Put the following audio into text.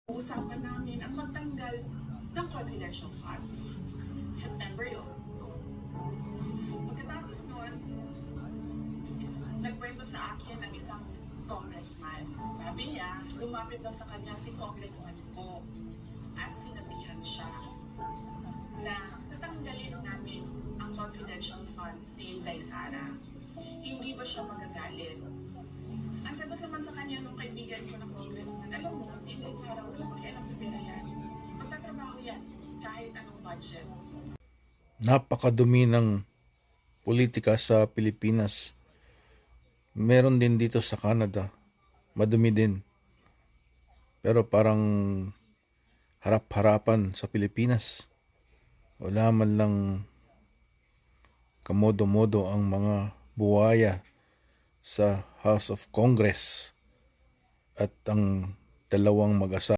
Usapan namin ang magtanggal ng confidential funds. September yun. Pagkatapos noon, nagkwento sa akin ng isang congressman. Sabi niya, lumapit daw sa kanya si congressman ko at sinabihan siya na tatanggalin namin ang confidential funds ni Inday Sara. Hindi ba siya magagalit? Ang sagot naman sa kanya nung kaibigan ko ng congressman, alam mo, si Inday Sara, wala makialam sa pera yan. Magtatrabaho yan, kahit anong budget. Napakadumi ng politika sa Pilipinas. Meron din dito sa Canada. Madumi din. Pero parang harap-harapan sa Pilipinas. Wala man lang kamodo-modo ang mga buwaya sa House of Congress at ang dalawang mag-asawa.